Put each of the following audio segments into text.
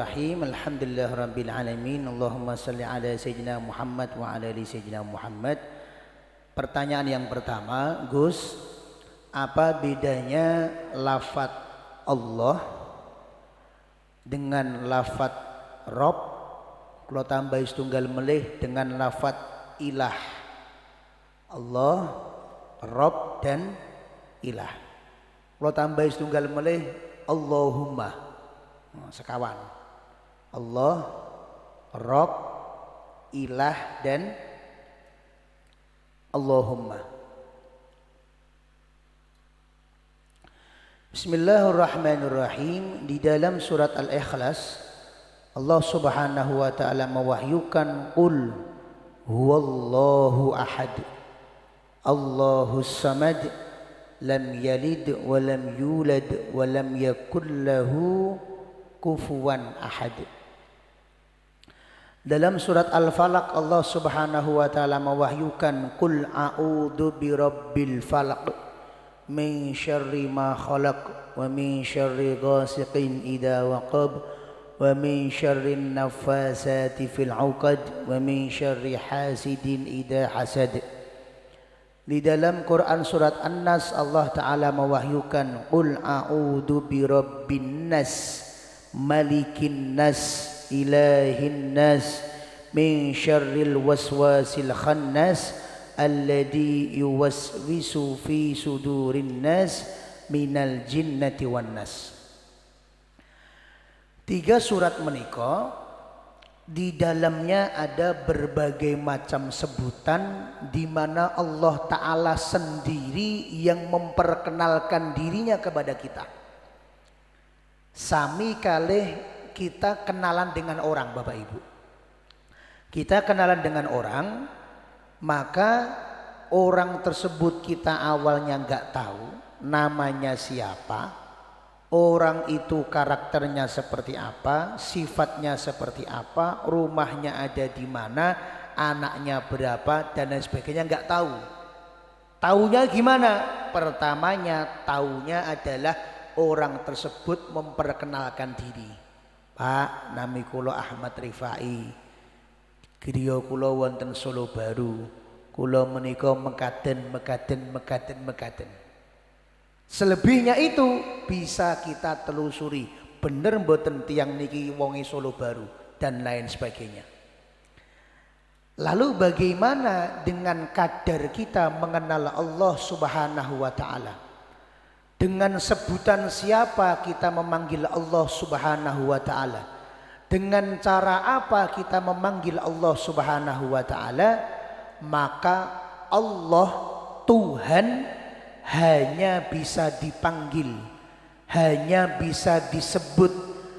Bismillahirrahmanirrahim. Alhamdulillahirabbil alamin. Allahumma shalli ala sayyidina Muhammad wa ala ali sayyidina Muhammad. Pertanyaan yang pertama, Gus, apa bedanya lafaz Allah dengan lafaz Rabb? Kalau tambah setunggal melih dengan lafaz ilah. Allah, Rabb dan ilah. Kalau tambah setunggal melih Allahumma. Sekawan. Allah, Rabb, ilah dan Allahumma. Bismillahirrahmanirrahim. Di dalam surat Al-Ikhlas Allah Subhanahu wa taala mewahyukan qul huwallahu ahad Allahus samad lam yalid wa lam yulad wa lam yakul lahu kufuwan ahad. Dalam surat Al-Falaq Allah Subhanahu wa taala mewahyukan qul a'udzu birabbil falaq min syarri ma khalaq wa min syarri ghasiqin idza waqab wa min syarri naffasati fil 'uqad wa min syarri hasidin idza hasad. Di dalam Quran surat An-Nas Allah taala mewahyukan qul a'udzu birabbin nas malikin nas ilahin nas min syarril waswasil khannas alladzi yuwaswisu fi sudurin nas minal jinnati wan nas. Tiga surat menika di dalamnya ada berbagai macam sebutan di mana Allah Ta'ala sendiri yang memperkenalkan dirinya kepada kita. Sami kalih kita kenalan dengan orang, Bapak Ibu. Kita kenalan dengan orang, maka orang tersebut kita awalnya nggak tahu namanya siapa. Orang itu karakternya seperti apa, sifatnya seperti apa, rumahnya ada di mana, anaknya berapa dan lain sebagainya, nggak tahu. Taunya gimana? Pertamanya taunya adalah orang tersebut memperkenalkan diri. Pak, nami kula Ahmad Rifai. Griya kula wonten Solo Baru. Kula menika mekaten. Selebihnya itu bisa kita telusuri, bener mboten tiyang niki wonge Solo Baru dan lain sebagainya. Lalu bagaimana dengan kadar kita mengenal Allah Subhanahu wa taala? Dengan sebutan siapa kita memanggil Allah Subhanahu wa taala? Dengan cara apa kita memanggil Allah Subhanahu wa taala? Maka Allah Tuhan hanya bisa dipanggil, hanya bisa disebut,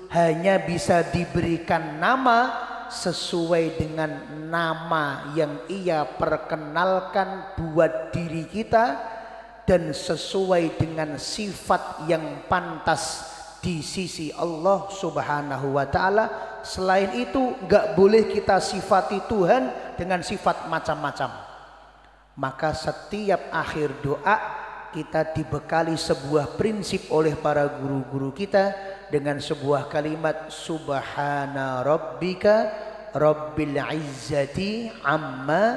hanya bisa diberikan nama sesuai dengan nama yang ia perkenalkan buat diri kita dan sesuai dengan sifat yang pantas di sisi Allah Subhanahu wa taala. Selain itu enggak boleh kita sifati Tuhan dengan sifat macam-macam. Maka setiap akhir doa kita dibekali sebuah prinsip oleh para guru-guru kita dengan sebuah kalimat subhana rabbika rabbil izzati amma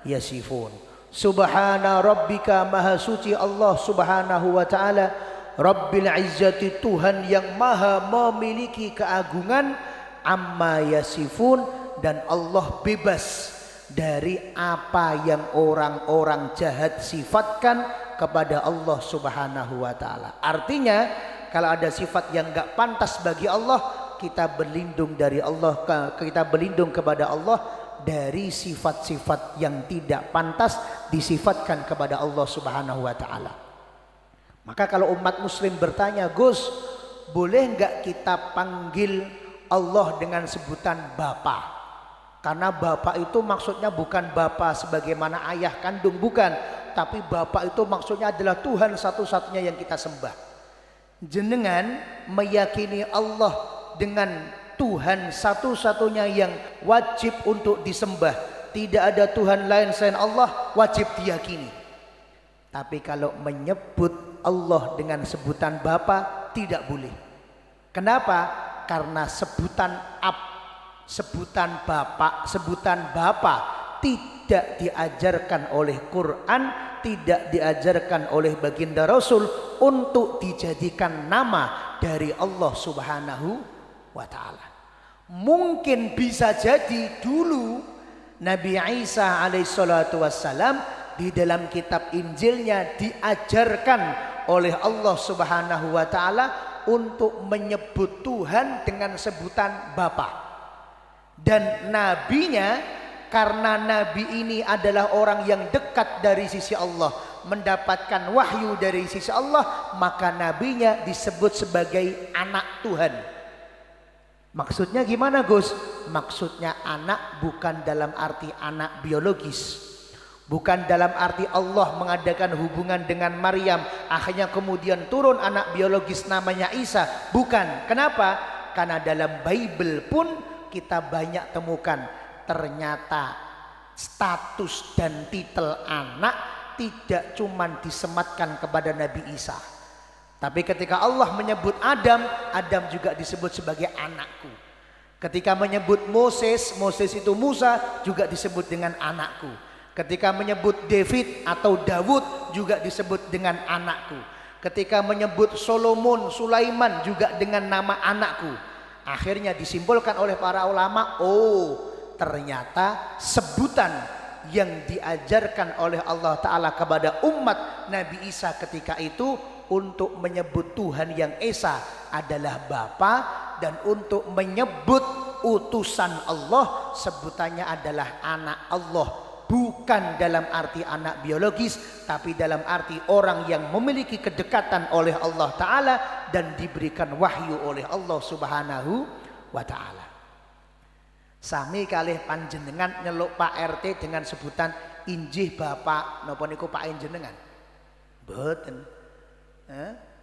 yasifun. Subhana rabbika, maha suci Allah Subhanahu wa taala, rabbil izzati, Tuhan yang maha memiliki keagungan, amma yasifun, dan Allah bebas dari apa yang orang-orang jahat sifatkan kepada Allah Subhanahu wa taala. Artinya kalau ada sifat yang enggak pantas bagi Allah, kita berlindung dari Allah, kita berlindung kepada Allah dari sifat-sifat yang tidak pantas disifatkan kepada Allah Subhanahu wa taala. Maka kalau umat muslim bertanya, Gus, boleh enggak kita panggil Allah dengan sebutan Bapa? Karena Bapak itu maksudnya bukan Bapak sebagaimana ayah kandung, bukan, tapi Bapak itu maksudnya adalah Tuhan satu-satunya yang kita sembah. Jenengan meyakini Allah dengan Tuhan satu-satunya yang wajib untuk disembah, tidak ada Tuhan lain selain Allah, wajib diyakini. Tapi kalau menyebut Allah dengan sebutan Bapa tidak boleh. Kenapa? Karena sebutan sebutan bapak tidak diajarkan oleh Quran, tidak diajarkan oleh baginda Rasul untuk dijadikan nama dari Allah Subhanahu wa ta'ala. Mungkin bisa jadi dulu Nabi Isa alaihissalatu wassalam di dalam kitab Injilnya diajarkan oleh Allah Subhanahu wa ta'ala untuk menyebut Tuhan dengan sebutan Bapa. Dan nabinya, karena nabi ini adalah orang yang dekat dari sisi Allah, mendapatkan wahyu dari sisi Allah, maka nabinya disebut sebagai anak Tuhan. Maksudnya gimana Gus? Maksudnya anak bukan dalam arti anak biologis, bukan dalam arti Allah mengadakan hubungan dengan Maryam akhirnya kemudian turun anak biologis namanya Isa. Bukan. Kenapa? Karena dalam Bible pun kita banyak temukan ternyata status dan titel anak tidak cuman disematkan kepada Nabi Isa, tapi ketika Allah menyebut Adam, Adam juga disebut sebagai anakku. Ketika menyebut Moses, Moses itu Musa, juga disebut dengan anakku. Ketika menyebut David atau Dawud, juga disebut dengan anakku. Ketika menyebut Solomon, Sulaiman, juga dengan nama anakku. Akhirnya disimpulkan oleh para ulama, oh ternyata sebutan yang diajarkan oleh Allah Ta'ala kepada umat Nabi Isa ketika itu untuk menyebut Tuhan yang Esa adalah Bapa, dan untuk menyebut utusan Allah sebutannya adalah anak Allah. Bukan dalam arti anak biologis, tapi dalam arti orang yang memiliki kedekatan oleh Allah Ta'ala dan diberikan wahyu oleh Allah Subhanahu wa Ta'ala. Sami kalih panjenengan nyeluk Pak RT dengan sebutan injih Bapak napa niku Pak jenengan? Mboten.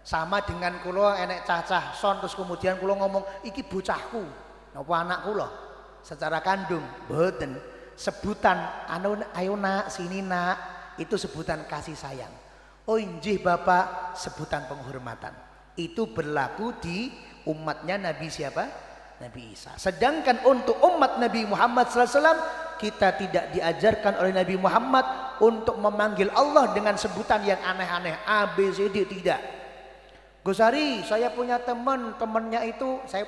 Sama dengan kula enek cacah son terus kemudian kula ngomong iki bocahku napa anak kula secara kandung. Mboten. Sebutan ayo nak sini nak itu sebutan kasih sayang. Oh injih Bapak sebutan penghormatan. Itu berlaku di umatnya Nabi siapa? Nabi Isa. Sedangkan untuk umat Nabi Muhammad SAW, kita tidak diajarkan oleh Nabi Muhammad untuk memanggil Allah dengan sebutan yang aneh-aneh A, B, C, D. Tidak. Gosari, saya punya temannya itu, saya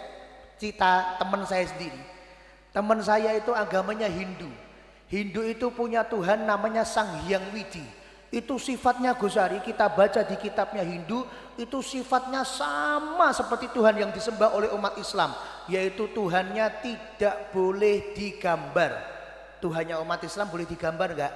cita teman saya sendiri. Teman saya itu agamanya Hindu. Hindu itu punya Tuhan namanya Sang Hyang Widi. Itu sifatnya Gosari, kita baca di kitabnya Hindu, itu sifatnya sama seperti Tuhan yang disembah oleh umat Islam, yaitu Tuhannya tidak boleh digambar. Tuhannya umat Islam boleh digambar enggak?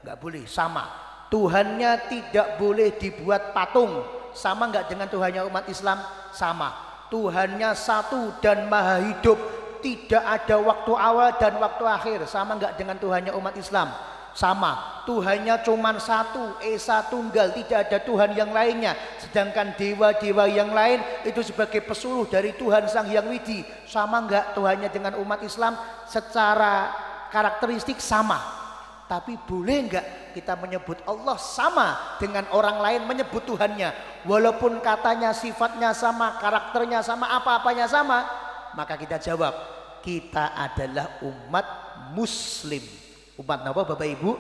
Enggak boleh, sama. Tuhannya tidak boleh dibuat patung, sama enggak dengan Tuhannya umat Islam? Sama. Tuhannya satu dan maha hidup, tidak ada waktu awal dan waktu akhir, sama enggak dengan Tuhannya umat Islam? Sama. Tuhannya cuma satu, Esa Tunggal, tidak ada Tuhan yang lainnya. Sedangkan dewa-dewa yang lain itu sebagai pesuruh dari Tuhan Sang Hyang Widi. Sama enggak Tuhannya dengan umat Islam? Secara karakteristik sama. Tapi boleh enggak kita menyebut Allah sama dengan orang lain menyebut Tuhannya, walaupun katanya sifatnya sama, karakternya sama, apa-apanya sama? Maka kita jawab, kita adalah umat Muslim. Umat apa Bapak Ibu?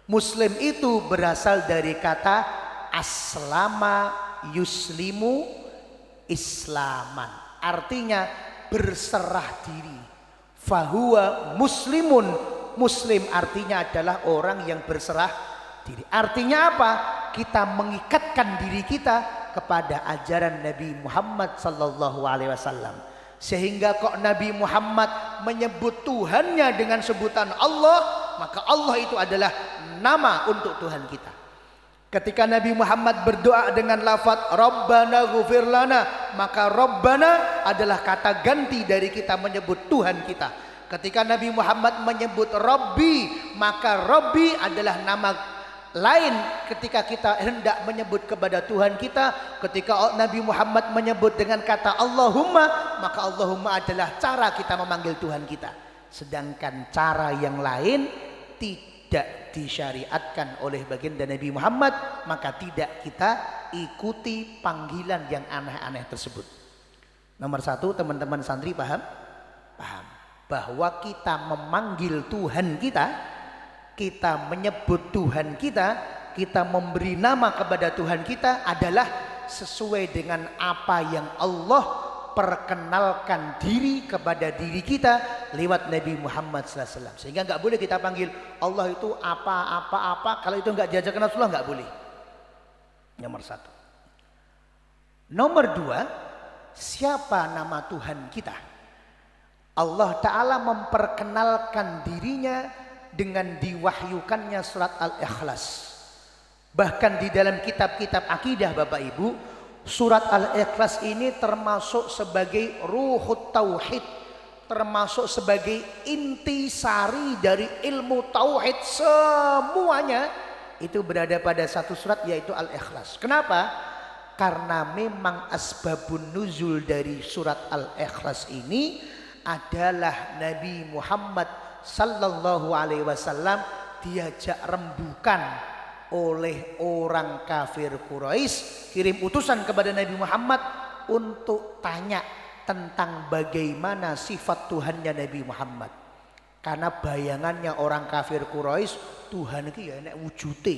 Muslim itu berasal dari kata aslama yuslimu islaman, artinya berserah diri. Fahuwa muslimun, muslim artinya adalah orang yang berserah diri. Artinya apa? Kita mengikatkan diri kita kepada ajaran Nabi Muhammad sallallahu alaihi wasallam. Sehingga kok Nabi Muhammad menyebut Tuhannya dengan sebutan Allah, maka Allah itu adalah nama untuk Tuhan kita. Ketika Nabi Muhammad berdoa dengan lafaz Rabbana ghufir lana, maka Rabbana adalah kata ganti dari kita menyebut Tuhan kita. Ketika Nabi Muhammad menyebut Rabbi, maka Rabbi adalah nama lain ketika kita hendak menyebut kepada Tuhan kita. Ketika Nabi Muhammad menyebut dengan kata Allahumma, maka Allahumma adalah cara kita memanggil Tuhan kita. Sedangkan cara yang lain tidak disyariatkan oleh baginda Nabi Muhammad, maka tidak kita ikuti panggilan yang aneh-aneh tersebut. Nomor satu, teman-teman santri paham? Paham. Bahwa kita memanggil Tuhan kita, kita menyebut Tuhan kita memberi nama kepada Tuhan kita adalah sesuai dengan apa yang Allah perkenalkan diri kepada diri kita lewat Nabi Muhammad SAW. Sehingga nggak boleh kita panggil Allah itu apa. Kalau itu nggak diajarkan Rasulullah nggak boleh. Nomor satu. Nomor dua, siapa nama Tuhan kita? Allah Ta'ala memperkenalkan dirinya dengan diwahyukannya surat Al-Ikhlas. Bahkan di dalam kitab-kitab akidah Bapak Ibu, surat Al-Ikhlas ini termasuk sebagai ruhut tauhid, termasuk sebagai intisari dari ilmu tauhid semuanya itu berada pada satu surat, yaitu Al-Ikhlas. Kenapa? Karena memang asbabun nuzul dari surat Al-Ikhlas ini adalah Nabi Muhammad sallallahu alaihi wasallam diajak rembukan oleh orang kafir Quraisy, kirim utusan kepada Nabi Muhammad untuk tanya tentang bagaimana sifat Tuhannya Nabi Muhammad. Karena bayangannya orang kafir Quraisy, Tuhan itu ya enek wujute,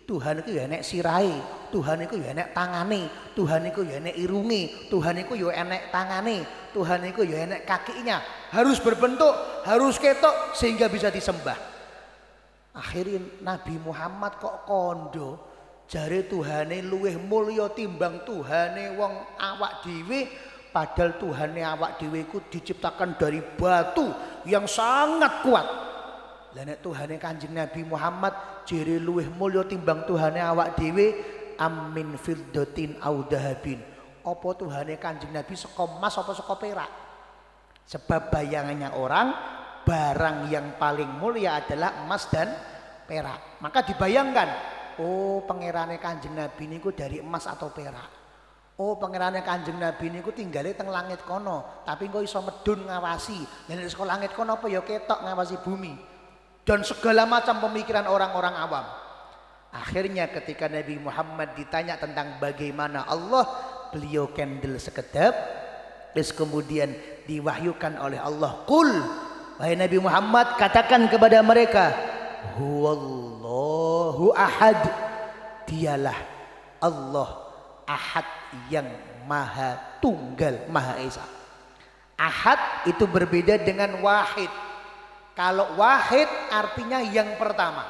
Tuhan itu ya enek sirahe, Tuhan itu ya enek tangane, Tuhan itu ya enek irunge, Tuhan itu ya enek tangane, Tuhan itu ya enek kakinya, harus berbentuk, harus ketok sehingga bisa disembah. Akhirnya Nabi Muhammad kok kondo, jare Tuhane luweh mulya timbang Tuhane wong awak dhewe, padahal Tuhane awak dhewe iku diciptakan dari batu yang sangat kuat. Lah nek Tuhane Kanjeng Nabi Muhammad jere luweh mulya timbang Tuhane awak dhewe, amin fiddatin au dahabin. Apa Tuhane Kanjeng Nabi saka emas apa saka perak? Sebab bayangannya orang barang yang paling mulia adalah emas dan perak. Maka dibayangkan, oh pangerane Kanjeng Nabi niku dari emas atau perak. Oh pangerane Kanjeng Nabi niku tinggale teng langit kono, tapi engko iso medun ngawasi. Nek saka langit kono apa ya ketok ngawasi bumi. Dan segala macam pemikiran orang-orang awam. Akhirnya ketika Nabi Muhammad ditanya tentang bagaimana Allah, beliau kendel sekedap, terus kemudian diwahyukan oleh Allah, qul, wahai Nabi Muhammad, katakan kepada mereka, huwallahu ahad, dialah Allah ahad yang maha tunggal, maha esa. Ahad itu berbeda dengan wahid. Kalau wahid artinya yang pertama.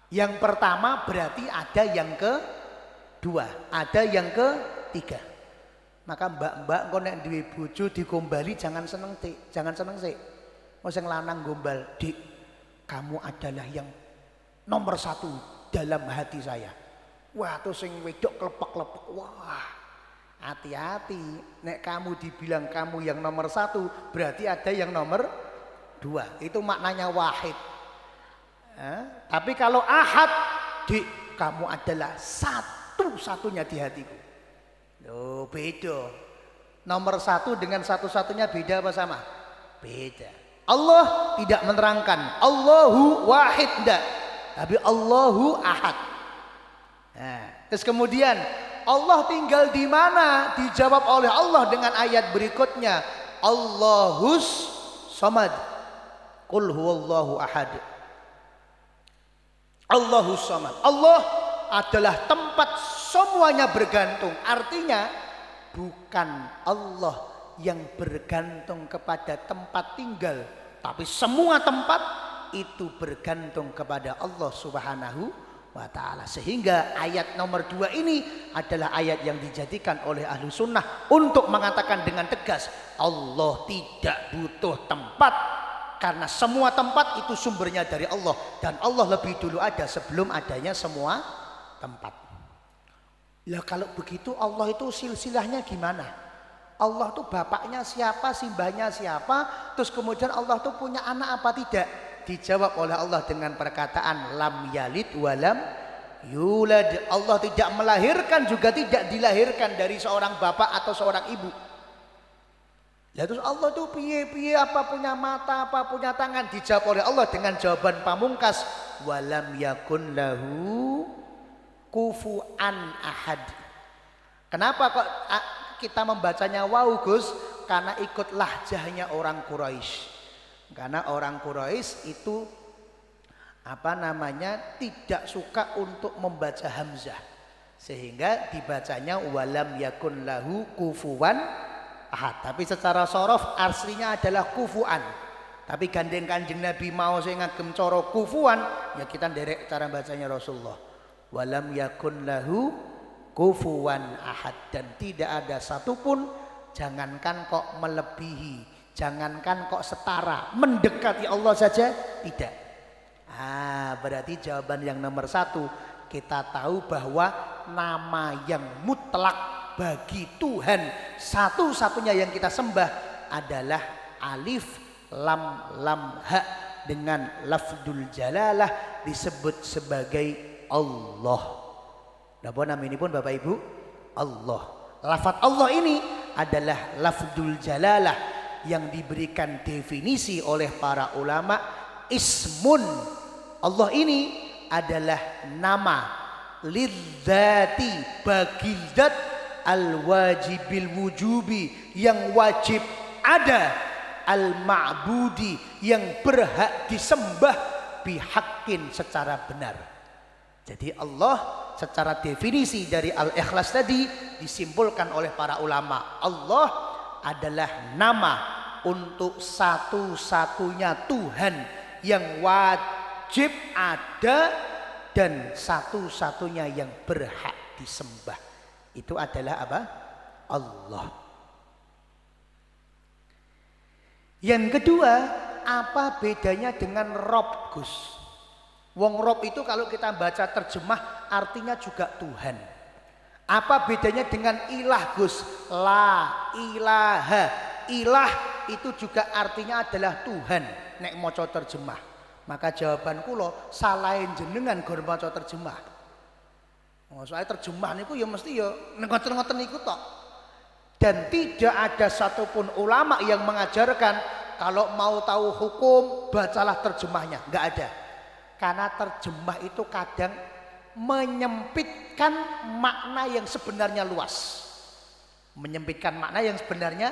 Yang pertama berarti ada yang kedua, ada yang ketiga. Maka mbak-mbak kok nek duwe bojo dikombali jangan seneng sik, jangan seneng sik. Wong sing lanang gombal, "Dik, kamu adalah yang nomor satu dalam hati saya." Wah, tuh sing wedok klepek-klepek. Wah, hati-hati. Nek kamu dibilang kamu yang nomor satu, berarti ada yang nomor dua. Itu maknanya wahid. Tapi kalau ahad, dik, kamu adalah satu-satunya di hatiku. Loh, beda. Nomor satu dengan satu-satunya beda apa sama? Beda. Allah tidak menerangkan Allahu wahid, enggak, tapi Allahu ahad. Nah, terus kemudian Allah tinggal di mana? Dijawab oleh Allah dengan ayat berikutnya, Allahus samad, qul huwallahu ahad. Allahus samad. Allah adalah tempat semuanya bergantung. Artinya bukan Allah yang bergantung kepada tempat tinggal, tapi semua tempat itu bergantung kepada Allah Subhanahu wa ta'ala. Sehingga ayat nomor 2 ini adalah ayat yang dijadikan oleh ahlu sunnah untuk mengatakan dengan tegas, Allah tidak butuh tempat, karena semua tempat itu sumbernya dari Allah, dan Allah lebih dulu ada sebelum adanya semua tempat. Lah kalau begitu Allah itu silsilahnya gimana? Allah tuh bapaknya siapa, simbahnya siapa, terus kemudian Allah tuh punya anak apa tidak? Dijawab oleh Allah dengan perkataan lam yalid walam yulad. Allah tidak melahirkan juga tidak dilahirkan dari seorang bapak atau seorang ibu. Lah terus Allah tuh piye-piye, apa punya mata, apa punya tangan? Dijawab oleh Allah dengan jawaban pamungkas, walam yakun lahu kufuan ahad. Kenapa kok kita membacanya wow Gus? Karena ikut lahjahnya orang Quraisy. Karena orang Quraisy itu tidak suka untuk membaca hamzah, sehingga dibacanya walam yakun lahu kufuwan ahad. Tapi secara sorof aslinya adalah kufuan. Tapi gandeng Kanjeng Nabi mau saya ngagem coro kufuan, ya kita nderek cara bacanya Rasulullah. Walam yakun lahu kufuwan ahad, dan tidak ada satupun, jangankan kok melebihi, jangankan kok setara, mendekati Allah saja tidak. Berarti jawaban yang nomor 1, kita tahu bahwa nama yang mutlak bagi Tuhan satu-satunya yang kita sembah adalah alif lam ha, dengan lafdul jalalah disebut sebagai Allah. Napa namanya pun Bapak Ibu? Allah. Lafaz Allah ini adalah lafdul jalalah yang diberikan definisi oleh para ulama ismun. Allah ini adalah nama lidzati, bagi zat al-wajibil wujubi, yang wajib ada, al-ma'budi, yang berhak disembah, bihaqqin, secara benar. Jadi Allah secara definisi dari Al-Ikhlas tadi disimpulkan oleh para ulama, Allah adalah nama untuk satu-satunya Tuhan yang wajib ada dan satu-satunya yang berhak disembah. Itu adalah apa? Allah. Yang kedua, apa bedanya dengan Rob Gus? Wong Rob itu kalau kita baca terjemah artinya juga Tuhan. Apa bedanya dengan ilah Gus? La ilaha. Ilah itu juga artinya adalah Tuhan. Nek maca terjemah. Maka jawaban kula salahin jenengan gur maca terjemah. Soalnya terjemah niku ya mesti ya ngoten-ngoten niku tok. Dan tidak ada satupun ulama yang mengajarkan kalau mau tahu hukum bacalah terjemahnya, enggak ada. Karena terjemah itu kadang menyempitkan makna yang sebenarnya luas. Menyempitkan makna yang sebenarnya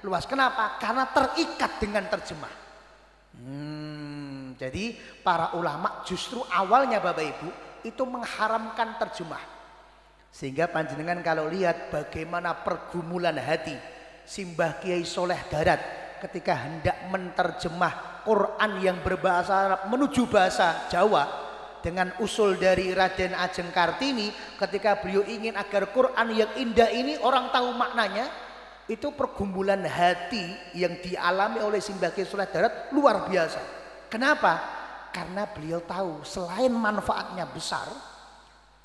luas. Kenapa? Karena terikat dengan terjemah. Jadi para ulama justru awalnya Bapak Ibu itu mengharamkan terjemah. Sehingga panjenengan kalau lihat bagaimana pergumulan hati Simbah Kiai Soleh Darat ketika hendak menerjemah Quran yang berbahasa Arab menuju bahasa Jawa dengan usul dari Raden Ajeng Kartini, ketika beliau ingin agar Quran yang indah ini orang tahu maknanya, itu pergumulan hati yang dialami oleh Simbah Kiai Soleh Darat luar biasa. Kenapa? Karena beliau tahu selain manfaatnya besar,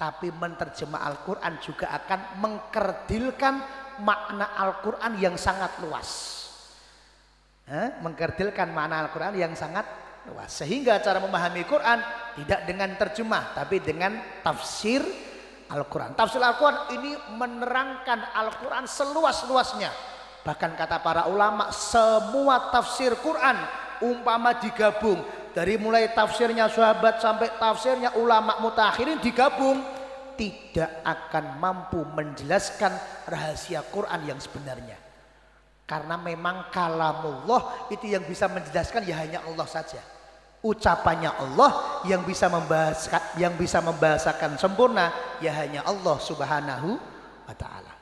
tapi menerjemah Al-Quran juga akan mengkerdilkan makna Al-Quran yang sangat luas. Mengkerdilkan makna Al-Quran yang sangat luas. Sehingga cara memahami Quran tidak dengan terjemah, tapi dengan tafsir Al-Quran. Tafsir Al-Quran ini menerangkan Al-Quran seluas-luasnya. Bahkan kata para ulama, semua tafsir Quran umpama digabung, dari mulai tafsirnya sahabat sampai tafsirnya ulama mutakhirin digabung, tidak akan mampu menjelaskan rahasia Quran yang sebenarnya. Karena memang kalamullah itu yang bisa menjelaskan ya hanya Allah saja. Ucapannya Allah yang bisa membahasakan sempurna ya hanya Allah Subhanahu wa taala.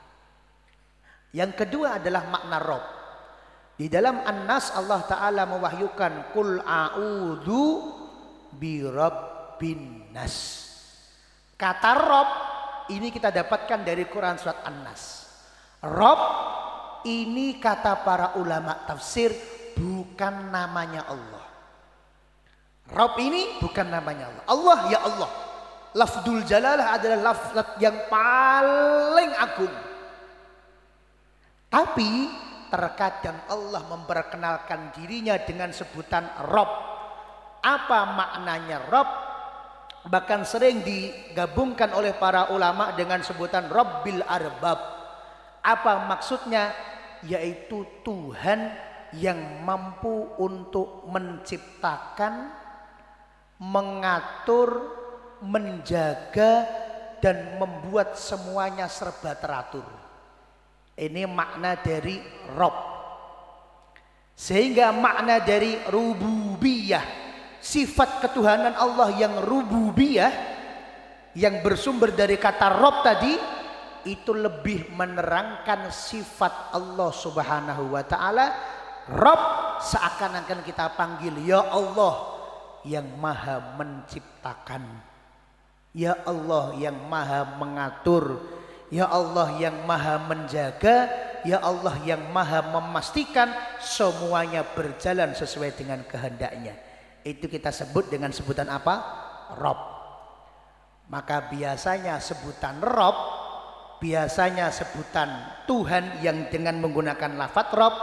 Yang kedua adalah makna Rabb. Di dalam An-Nas Allah taala mewahyukan qul a'udzu birabbin nas. Kata Rabb ini kita dapatkan dari Quran surat An-Nas. Rabb ini kata para ulama tafsir bukan namanya Allah. Rabb ini bukan namanya Allah. Allah ya Allah. Lafdul jalalah adalah lafaz yang paling agung. Tapi terkadang Allah memperkenalkan dirinya dengan sebutan Rabb. Apa maknanya Rabb? Bahkan sering digabungkan oleh para ulama dengan sebutan Rabbil Arbab. Apa maksudnya? Yaitu Tuhan yang mampu untuk menciptakan, mengatur, menjaga dan membuat semuanya serba teratur. Ini makna dari Rob. Sehingga makna dari rububiyah, sifat ketuhanan Allah yang rububiyah, yang bersumber dari kata Rob tadi, itu lebih menerangkan sifat Allah Subhanahu wa ta'ala. Rob seakan-akan kita panggil ya Allah yang maha menciptakan, ya Allah yang maha mengatur, ya Allah yang maha menjaga, ya Allah yang maha memastikan semuanya berjalan sesuai dengan kehendaknya. Itu kita sebut dengan sebutan apa? Rob. Maka biasanya sebutan Rob, biasanya sebutan Tuhan yang dengan menggunakan lafaz Rob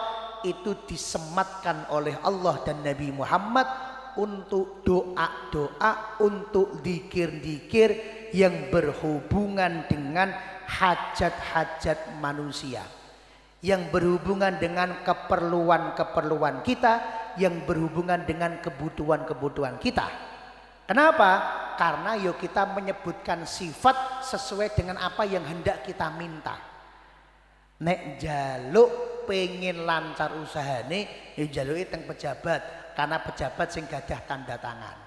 itu disematkan oleh Allah dan Nabi Muhammad untuk doa-doa, untuk zikir-zikir yang berhubungan dengan hajat-hajat manusia, yang berhubungan dengan keperluan-keperluan kita, yang berhubungan dengan kebutuhan-kebutuhan kita. Kenapa? Karena yuk kita menyebutkan sifat sesuai dengan apa yang hendak kita minta. Nek jaluk pengen lancar usahane, ya jaluke teng pejabat, karena pejabat sing gadah tanda tangan.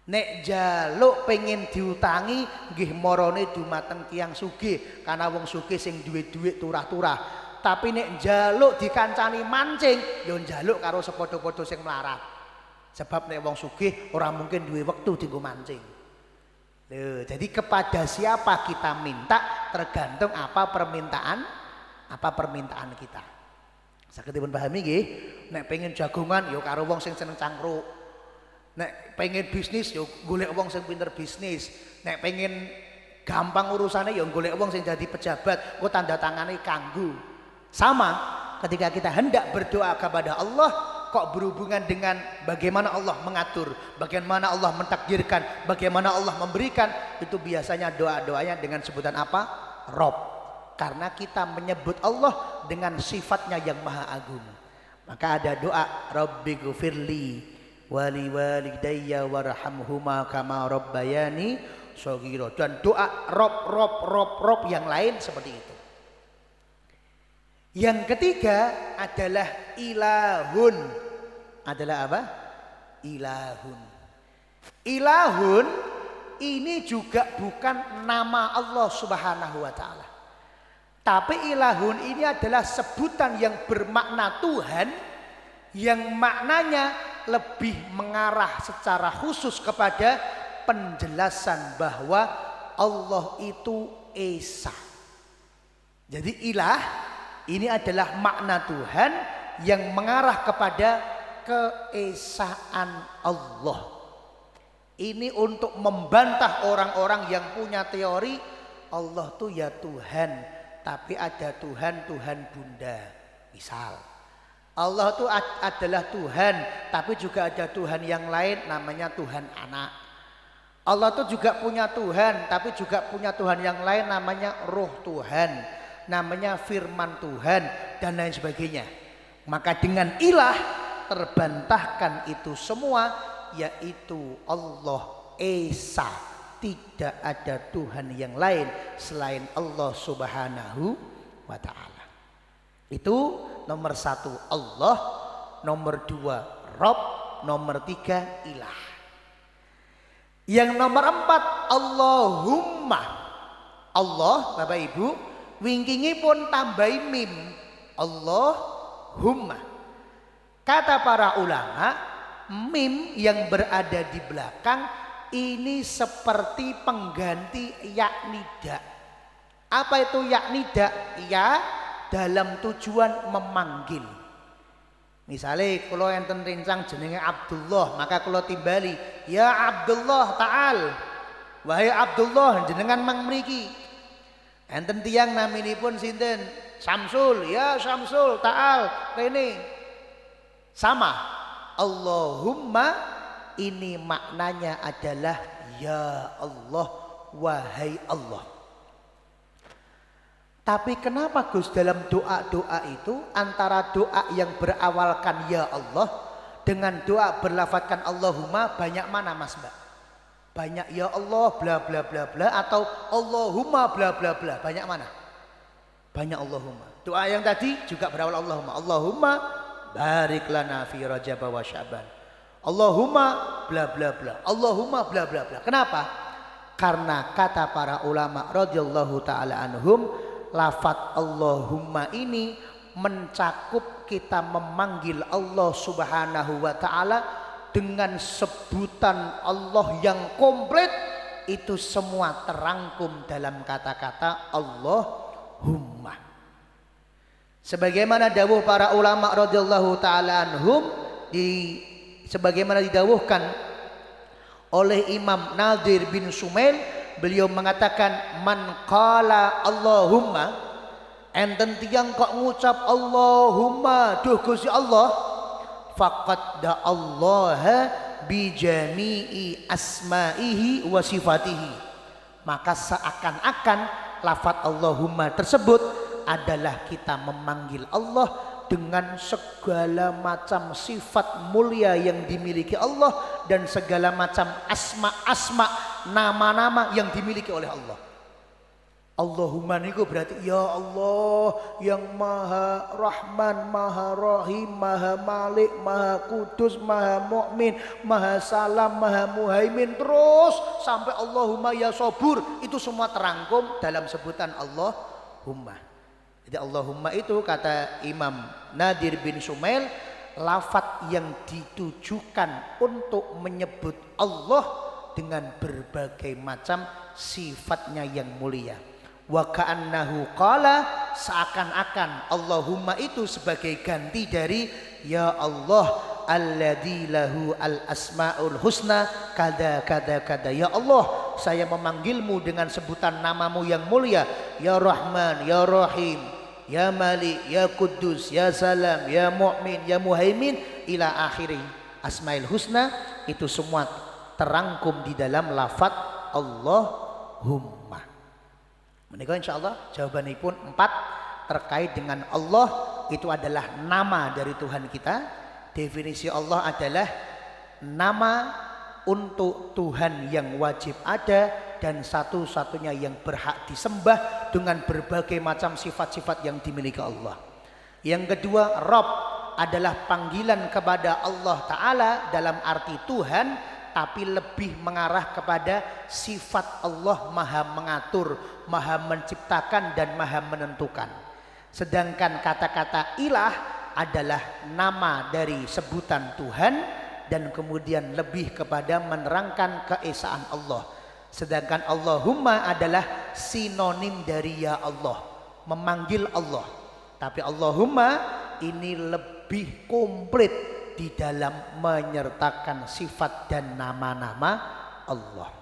Nek jaluk pengen diutangi, nggih marane dumateng tiyang sugih, karena wong sugih sing duwe dhuwit turah-turah. Tapi nek jaluk dikancani mancing, ya njaluk karo sepadha-padha sing melarat. Sebab nek wong sugih ora mungkin duwe wektu dienggo mancing. Loh, jadi kepada siapa kita minta tergantung apa permintaan kita. Saged dipun pahami nggih? Nek pengen jagongan ya karo wong sing seneng cangkruk. Nek pengen bisnis ya golek wong sing pinter bisnis. Nek pengen gampang urusane ya golek wong sing jadi pejabat, kok tanda tangane kanggo. Sama ketika kita hendak berdoa kepada Allah, kok berhubungan dengan bagaimana Allah mengatur, bagaimana Allah mentakdirkan, bagaimana Allah memberikan, itu biasanya doa-doanya dengan sebutan apa? Rob. Karena kita menyebut Allah dengan sifatnya yang maha agung. Maka ada doa Rabbighfirli wali walidayya warhamhuma kama rabbayani shaghira, dan doa Rob yang lain seperti itu. Yang ketiga adalah ilahun. Adalah apa? Ilahun. Ilahun ini juga bukan nama Allah Subhanahu wa ta'ala. Tapi ilahun ini adalah sebutan yang bermakna Tuhan, yang maknanya lebih mengarah secara khusus kepada penjelasan bahwa Allah itu Esa. Jadi ilah ini adalah makna Tuhan yang mengarah kepada keesaan Allah. Ini untuk membantah orang-orang yang punya teori Allah tuh ya Tuhan, tapi ada Tuhan Bunda. Misal Allah itu adalah Tuhan, tapi juga ada Tuhan yang lain namanya Tuhan anak. Allah itu juga punya Tuhan, tapi juga punya Tuhan yang lain namanya Roh Tuhan, namanya Firman Tuhan, dan lain sebagainya. Maka dengan ilah terbantahkan itu semua, yaitu Allah Esa. Tidak ada Tuhan yang lain selain Allah Subhanahu wa ta'ala. Itu nomor satu Allah, nomor dua Rob, nomor tiga ilah. Yang nomor empat Allahumma. Allah Bapak Ibu wingkingi pun tambahi mim. Allahumma. Kata para ulama, mim yang berada di belakang ini seperti pengganti ya nida. Apa itu ya nida? Ya dalam tujuan memanggil. Misalnya kalau enten rincang jenenge Abdullah, maka kalau timbali ya Abdullah ta'al. Wahai Abdullah jenengan mang mriki. Enten tiyang naminipun sinten? Samsul, ya Samsul ta'al rene. Sama. Allahumma ini maknanya adalah ya Allah, wahai Allah. Tapi kenapa Gus dalam doa-doa itu antara doa yang berawalkan ya Allah dengan doa berlafadzkan Allahumma banyak mana Mas Mbak? Banyak ya Allah bla bla bla bla atau Allahumma bla bla bla, banyak mana? Banyak Allahumma. Doa yang tadi juga berawal Allahumma. Allahumma barik lana fi Rajab wa Sya'ban. Allahumma bla bla bla. Allahumma bla bla bla. Kenapa? Karena kata para ulama radhiyallahu taala anhum, lafadz Allahumma ini mencakup kita memanggil Allah Subhanahu wa taala dengan sebutan Allah yang komplit. Itu semua terangkum dalam kata-kata Allahumma. Sebagaimana dawuh para ulama radhiyallahu taala anhum, sebagaimana didawuhkan oleh Imam Nadir bin Sumail, beliau mengatakan man qala Allahumma, enten tiyang kok ngucap Allahumma duh Gusti Allah, faqad da Allah bi jami'i asma'ihi wa sifatihi, maka seakan-akan lafaz Allahumma tersebut adalah kita memanggil Allah dengan segala macam sifat mulia yang dimiliki Allah dan segala macam asma-asma, nama-nama yang dimiliki oleh Allah. Allahumma niku berarti ya Allah yang maha rahman, maha rahim, maha malik, maha kudus, maha mukmin, maha salam, maha muhaimin, terus sampai Allahumma ya sobur, itu semua terangkum dalam sebutan Allahumma. Jadi Allahumma itu kata Imam Nadir bin Sumail, lafadz yang ditujukan untuk menyebut Allah dengan berbagai macam sifatnya yang mulia. Wa ka'annahu qala, seakan-akan Allahumma itu sebagai ganti dari ya Allah alladzi lahu al asmaul husna kada kada kada. Ya Allah, saya memanggilmu dengan sebutan namamu yang mulia, ya Rahman, ya Rahim, ya Malik, ya Kudus, ya Salam, ya Mu'min, ya Muhaimin ila akhiri asmaul husna. Itu semua terangkum di dalam lafaz Allahumma. Menika insyaallah jawabanipun 4 terkait dengan Allah. Itu adalah nama dari Tuhan kita. Definisi Allah adalah nama untuk Tuhan yang wajib ada dan satu-satunya yang berhak disembah dengan berbagai macam sifat-sifat yang dimiliki Allah. Yang kedua, Rabb adalah panggilan kepada Allah Ta'ala dalam arti Tuhan, tapi lebih mengarah kepada sifat Allah maha mengatur, maha menciptakan dan maha menentukan. Sedangkan kata-kata ilah adalah nama dari sebutan Tuhan dan kemudian lebih kepada menerangkan keesaan Allah. Sedangkan Allahumma adalah sinonim dari ya Allah, memanggil Allah. Tapi Allahumma ini lebih komplit di dalam menyertakan sifat dan nama-nama Allah.